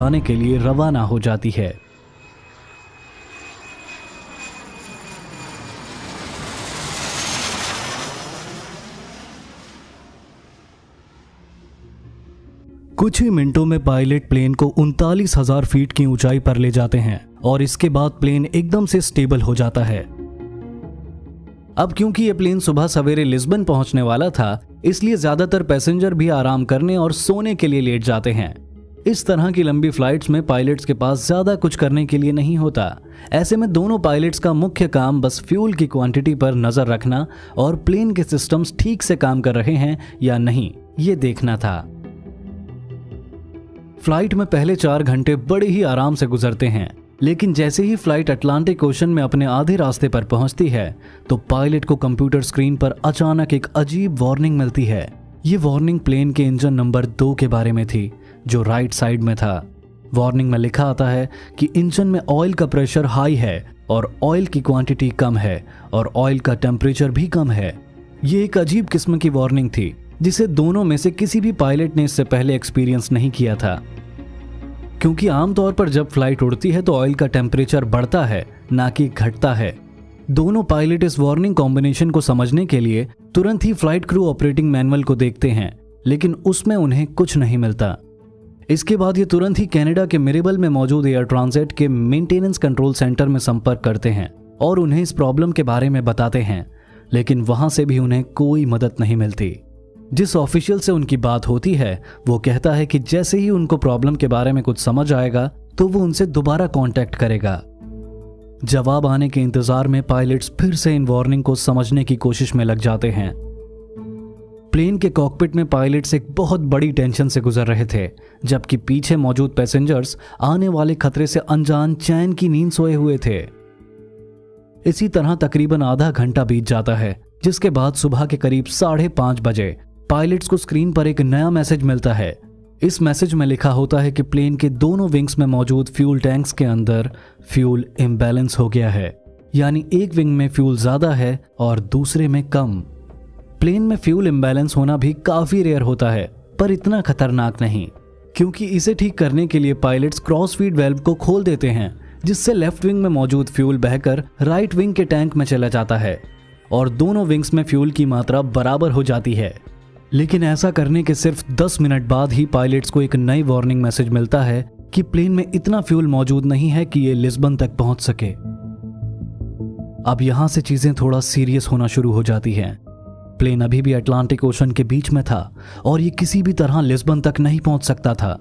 आने के लिए रवाना हो जाती है। कुछ ही मिनटों में पायलट प्लेन को 39,000 फीट की ऊंचाई पर ले जाते हैं और इसके बाद प्लेन एकदम से स्टेबल हो जाता है। अब क्योंकि ये प्लेन सुबह सवेरे लिस्बन पहुंचने वाला था, इसलिए ज्यादातर पैसेंजर भी आराम करने और सोने के लिए लेट जाते हैं। इस तरह की लंबी फ्लाइट्स में पायलट्स के पास ज्यादा कुछ करने के लिए नहीं होता। ऐसे में दोनों पायलट्स का मुख्य काम बस फ्यूल की क्वांटिटी पर नजर रखना और प्लेन के सिस्टम्स ठीक से काम कर रहे हैं या नहीं, ये देखना था। फ्लाइट में पहले 4 घंटे बड़े ही आराम से गुजरते हैं, लेकिन जैसे ही फ्लाइट अटलांटिक ओशन में अपने आधे रास्ते पर पहुंचती है तो पायलट को कंप्यूटर स्क्रीन पर अचानक एक अजीब वार्निंग मिलती है। ये वार्निंग प्लेन के इंजन नंबर 2 के बारे में थी, जो राइट साइड में था। वार्निंग में लिखा आता है कि इंजन में ऑयल का प्रेशर हाई है और ऑयल की क्वांटिटी कम है और ऑयल का टेम्परेचर भी कम है। ये एक अजीब किस्म की वार्निंग थी जिसे दोनों में से किसी भी पायलट ने इससे पहले एक्सपीरियंस नहीं किया था, क्योंकि आमतौर पर जब फ्लाइट उड़ती है तो ऑयल का टेम्परेचर बढ़ता है, ना कि घटता है। दोनों पायलट इस वार्निंग कॉम्बिनेशन को समझने के लिए तुरंत ही फ्लाइट क्रू ऑपरेटिंग मैनुअल को देखते हैं, लेकिन उसमें उन्हें कुछ नहीं मिलता। इसके बाद ये तुरंत ही कनाडा के मिरेबल में मौजूद एयर ट्रांजिट के मेंटेनेंस कंट्रोल सेंटर में संपर्क करते हैं और उन्हें इस प्रॉब्लम के बारे में बताते हैं, लेकिन वहां से भी उन्हें कोई मदद नहीं मिलती। जिस ऑफिशियल से उनकी बात होती है वो कहता है कि जैसे ही उनको प्रॉब्लम के बारे में कुछ समझ आएगा तो वो उनसे दोबारा कांटेक्ट करेगा। जवाब आने के इंतजार में पायलट्स फिर से इन वार्निंग को समझने की कोशिश में लग जाते हैं। प्लेन के कॉकपिट में पायलट्स एक बहुत बड़ी टेंशन से गुजर रहे थे, जबकि पीछे मौजूद पैसेंजर्स आने वाले खतरे से अनजान चैन की नींद सोए हुए थे। इसी तरह तकरीबन आधा घंटा बीत जाता है, जिसके बाद सुबह के करीब 5:30 बजे पायलट्स को स्क्रीन पर एक नया मैसेज मिलता है। इस मैसेज में लिखा होता है कि प्लेन के दोनों विंग्स में मौजूद फ्यूल टैंक्स के अंदर फ्यूल इम्बैलेंस हो गया है, यानी एक विंग में फ्यूल ज्यादा है और दूसरे में कम। प्लेन में फ्यूल इम्बैलेंस होना भी काफी रेयर होता है, पर इतना खतरनाक नहीं, क्योंकि इसे ठीक करने के लिए पायलट्स क्रॉस फीड वाल्व को खोल देते हैं, जिससे लेफ्ट विंग में मौजूद फ्यूल बहकर राइट विंग के टैंक में चला जाता है और दोनों विंग्स में फ्यूल की मात्रा बराबर हो जाती है। लेकिन ऐसा करने के सिर्फ 10 मिनट बाद ही पायलट्स को एक नई वार्निंग मैसेज मिलता है कि प्लेन में इतना फ्यूल मौजूद नहीं है कि ये लिस्बन तक पहुंच सके। अब यहां से चीजें थोड़ा सीरियस होना शुरू हो जाती हैं। प्लेन अभी भी अटलांटिक ओशन के बीच में था और ये किसी भी तरह लिस्बन तक नहीं पहुंच सकता था।